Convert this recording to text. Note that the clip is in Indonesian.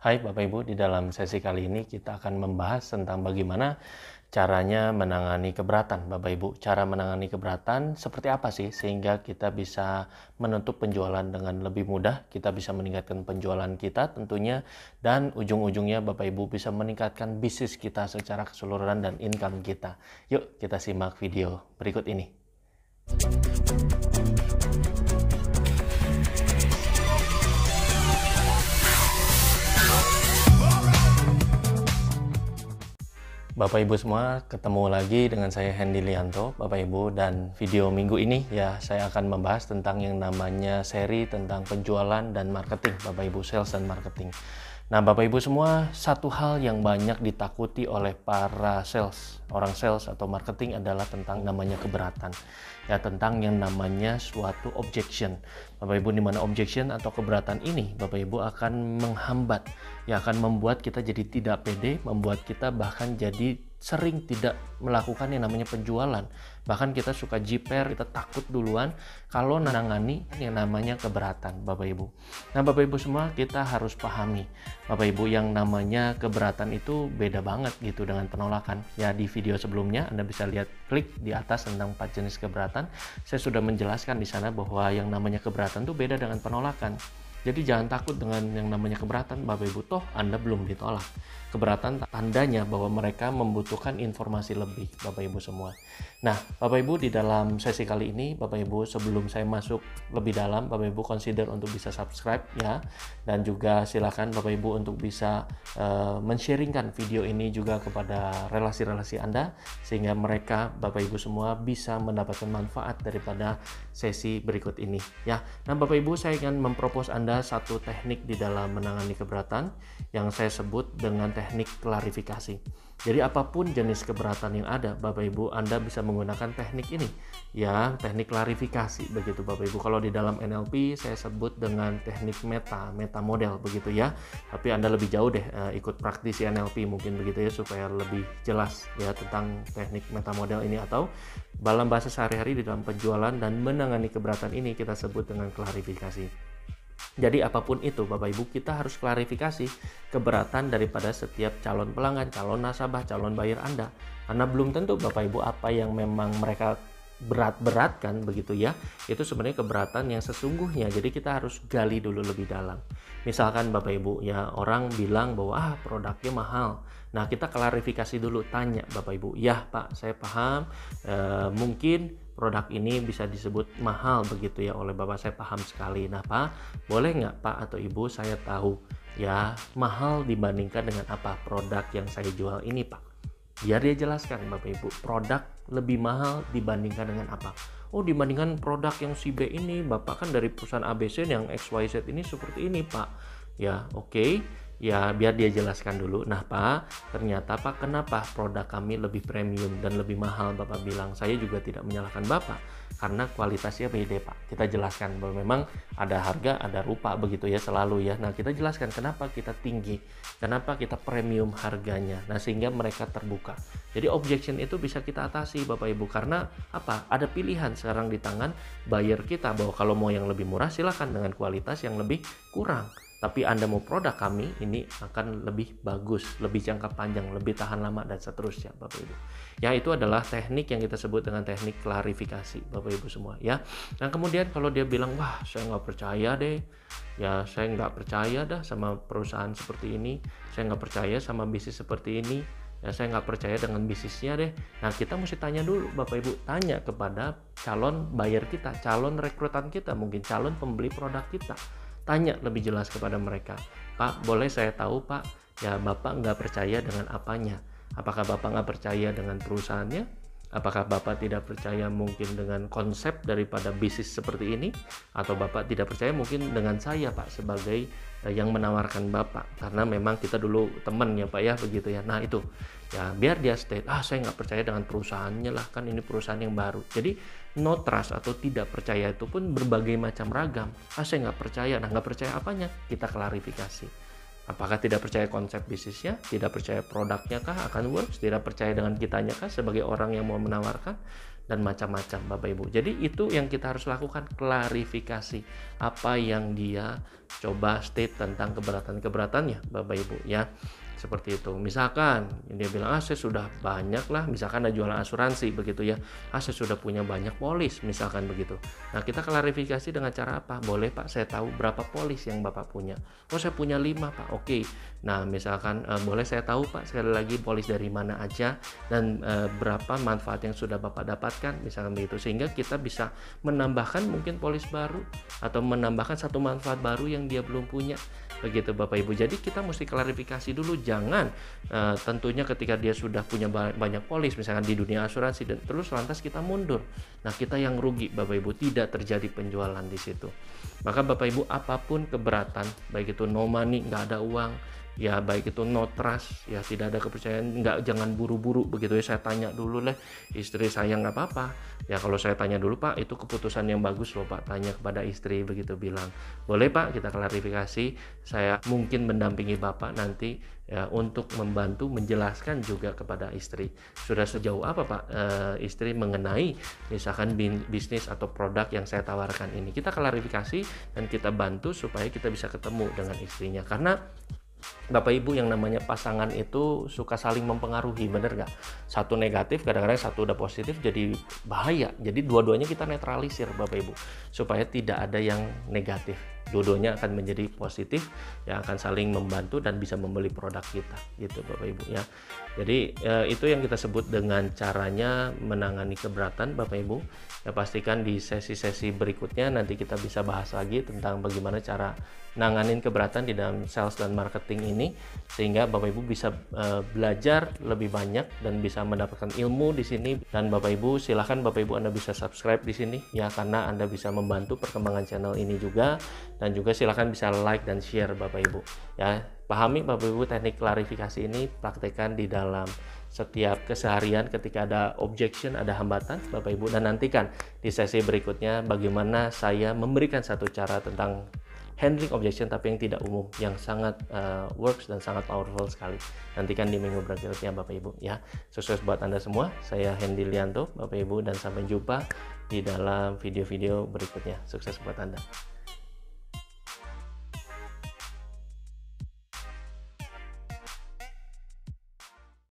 Hai Bapak Ibu, di dalam sesi kali ini kita akan membahas tentang bagaimana caranya menangani keberatan Bapak Ibu. Cara menangani keberatan seperti apa sih sehingga kita bisa menutup penjualan dengan lebih mudah, kita bisa meningkatkan penjualan kita tentunya, dan ujung-ujungnya Bapak Ibu bisa meningkatkan bisnis kita secara keseluruhan dan income kita. Yuk kita simak video berikut ini. Bapak Ibu semua, ketemu lagi dengan saya Hendy Lianto, Bapak Ibu, dan video minggu ini ya saya akan membahas tentang yang namanya seri tentang penjualan dan marketing, Bapak Ibu, sales dan marketing. Nah, Bapak Ibu semua, satu hal yang banyak ditakuti oleh para sales, orang sales atau marketing adalah tentang namanya keberatan. Ya, tentang yang namanya suatu objection. Bapak Ibu, di mana objection atau keberatan ini Bapak Ibu akan menghambat, ya akan membuat kita jadi tidak pede, membuat kita bahkan jadi sering tidak melakukan yang namanya penjualan. Bahkan kita suka jiper, kita takut duluan kalau menangani yang namanya keberatan, Bapak Ibu. Nah, Bapak Ibu semua, kita harus pahami, Bapak Ibu, yang namanya keberatan itu beda banget gitu dengan penolakan. Ya, di video sebelumnya Anda bisa lihat, klik di atas tentang 4 jenis keberatan. Saya sudah menjelaskan di sana bahwa yang namanya keberatan itu beda dengan penolakan. Jadi jangan takut dengan yang namanya keberatan, Bapak Ibu, toh Anda belum ditolak. Keberatan tandanya bahwa mereka membutuhkan informasi lebih, Bapak Ibu semua. Nah, Bapak Ibu, di dalam sesi kali ini, Bapak Ibu, sebelum saya masuk lebih dalam, Bapak Ibu consider untuk bisa subscribe ya, dan juga silakan Bapak Ibu untuk bisa men-sharingkan video ini juga kepada relasi-relasi Anda, sehingga mereka, Bapak Ibu semua, bisa mendapatkan manfaat daripada sesi berikut ini ya. Nah, Bapak Ibu, saya ingin mempropos Anda satu teknik di dalam menangani keberatan yang saya sebut dengan teknik klarifikasi. Jadi apapun jenis keberatan yang ada, Bapak Ibu, Anda bisa menggunakan teknik ini ya, teknik klarifikasi begitu Bapak Ibu. Kalau di dalam NLP saya sebut dengan teknik meta model begitu ya. Tapi Anda lebih jauh deh ikut praktisi NLP mungkin begitu ya, supaya lebih jelas ya tentang teknik meta model ini, atau dalam bahasa sehari-hari di dalam penjualan dan menangani keberatan ini kita sebut dengan klarifikasi. Jadi apapun itu Bapak Ibu, kita harus klarifikasi keberatan daripada setiap calon pelanggan, calon nasabah, calon buyer Anda. Karena belum tentu Bapak Ibu apa yang memang mereka berat-beratkan begitu ya, itu sebenarnya keberatan yang sesungguhnya. Jadi kita harus gali dulu lebih dalam. Misalkan Bapak Ibu ya, orang bilang bahwa produknya mahal. Nah, kita klarifikasi dulu, tanya Bapak Ibu, ya Pak, saya paham mungkin produk ini bisa disebut mahal begitu ya oleh Bapak, saya paham sekali. Nah Pak, boleh nggak Pak atau Ibu saya tahu ya mahal dibandingkan dengan apa produk yang saya jual ini Pak? Biar dia jelaskan Bapak Ibu, produk lebih mahal dibandingkan dengan apa? Oh, dibandingkan produk yang si B ini, Bapak kan dari perusahaan ABC yang XYZ ini seperti ini Pak. Ya oke. Ya, biar dia jelaskan dulu. Nah Pak, ternyata Pak, kenapa produk kami lebih premium dan lebih mahal? Bapak bilang, saya juga tidak menyalahkan Bapak karena kualitasnya beda Pak. Kita jelaskan bahwa memang ada harga, ada rupa begitu ya selalu ya. Nah, kita jelaskan kenapa kita tinggi, kenapa kita premium harganya. Nah, sehingga mereka terbuka. Jadi objection itu bisa kita atasi Bapak Ibu, karena apa? Ada pilihan sekarang di tangan buyer kita bahwa kalau mau yang lebih murah silakan dengan kualitas yang lebih kurang. Tapi Anda mau produk kami ini akan lebih bagus, lebih jangka panjang, lebih tahan lama, dan seterusnya Bapak Ibu. Ya, itu adalah teknik yang kita sebut dengan teknik klarifikasi Bapak Ibu semua ya. Nah, kemudian kalau dia bilang, wah saya nggak percaya deh, ya saya nggak percaya dah sama perusahaan seperti ini, saya nggak percaya sama bisnis seperti ini, ya saya nggak percaya dengan bisnisnya deh. Nah, kita mesti tanya dulu Bapak Ibu, tanya kepada calon buyer kita, calon rekrutan kita, mungkin calon pembeli produk kita. Tanya lebih jelas kepada mereka, Pak, boleh saya tahu Pak, ya Bapak nggak percaya dengan apanya? Apakah Bapak nggak percaya dengan perusahaannya? Apakah Bapak tidak percaya mungkin dengan konsep daripada bisnis seperti ini? Atau Bapak tidak percaya mungkin dengan saya Pak sebagai yang menawarkan Bapak? Karena memang kita dulu teman ya Pak ya, begitu ya. Nah itu, ya biar dia state, saya nggak percaya dengan perusahaannya lah, kan ini perusahaan yang baru. Jadi no trust atau tidak percaya itu pun berbagai macam ragam. Saya nggak percaya. Nah, nggak percaya apanya? Kita klarifikasi. Apakah tidak percaya konsep bisnisnya? Tidak percaya produknya kah akan works? Tidak percaya dengan kitanya kah sebagai orang yang mau menawarkan? dan macam-macam Bapak Ibu. Jadi itu yang kita harus lakukan, klarifikasi apa yang dia coba state tentang keberatan-keberatannya Bapak Ibu ya. Seperti itu. Misalkan dia bilang, saya sudah banyak lah, misalkan ada jualan asuransi begitu ya, saya sudah punya banyak polis, misalkan begitu. Nah, kita klarifikasi dengan cara apa? Boleh Pak, saya tahu berapa polis yang Bapak punya? Oh, saya punya 5 Pak. Oke. Nah, misalkan boleh saya tahu Pak, sekali lagi polis dari mana aja dan berapa manfaat yang sudah Bapak dapatkan, misalkan begitu. Sehingga kita bisa menambahkan mungkin polis baru atau menambahkan satu manfaat baru yang dia belum punya. Begitu Bapak Ibu. Jadi kita mesti klarifikasi dulu, jangan tentunya ketika dia sudah punya banyak polis misalkan di dunia asuransi dan terus lantas kita mundur. Nah, kita yang rugi Bapak Ibu, tidak terjadi penjualan di situ. Maka Bapak Ibu, apapun keberatan, baik itu no money, nggak ada uang, ya baik itu no trust, ya tidak ada kepercayaan, jangan buru-buru begitu ya. Saya tanya dulu lah istri saya, nggak apa-apa ya kalau saya tanya dulu Pak, itu keputusan yang bagus loh Pak, tanya kepada istri begitu, bilang boleh Pak kita klarifikasi, saya mungkin mendampingi Bapak nanti ya untuk membantu menjelaskan juga kepada istri sudah sejauh apa Pak istri mengenai misalkan bisnis atau produk yang saya tawarkan ini. Kita klarifikasi dan kita bantu supaya kita bisa ketemu dengan istrinya, karena Bapak Ibu yang namanya pasangan itu suka saling mempengaruhi, bener nggak? Satu negatif, kadang-kadang satu udah positif, jadi bahaya. Jadi dua-duanya kita netralisir Bapak Ibu, supaya tidak ada yang negatif. Dua-duanya akan menjadi positif, yang akan saling membantu dan bisa membeli produk kita, gitu Bapak Ibu ya. Jadi itu yang kita sebut dengan caranya menangani keberatan Bapak Ibu. Ya pastikan di sesi-sesi berikutnya nanti kita bisa bahas lagi tentang bagaimana cara nanganin keberatan di dalam sales dan marketing ini, sehingga Bapak Ibu bisa belajar lebih banyak dan bisa mendapatkan ilmu di sini. Dan Bapak Ibu silahkan Bapak Ibu Anda bisa subscribe di sini ya, karena Anda bisa membantu perkembangan channel ini juga, dan juga silahkan bisa like dan share Bapak Ibu ya. Pahami Bapak Ibu teknik klarifikasi ini, praktekkan di dalam setiap keseharian ketika ada objection, ada hambatan Bapak Ibu, dan nantikan di sesi berikutnya bagaimana saya memberikan satu cara tentang handling objection tapi yang tidak umum, yang sangat works dan sangat powerful sekali. Nantikan di minggu berikutnya Bapak Ibu ya. Sukses buat Anda semua. Saya Hendy Lianto Bapak Ibu, dan sampai jumpa di dalam video-video berikutnya. Sukses buat Anda.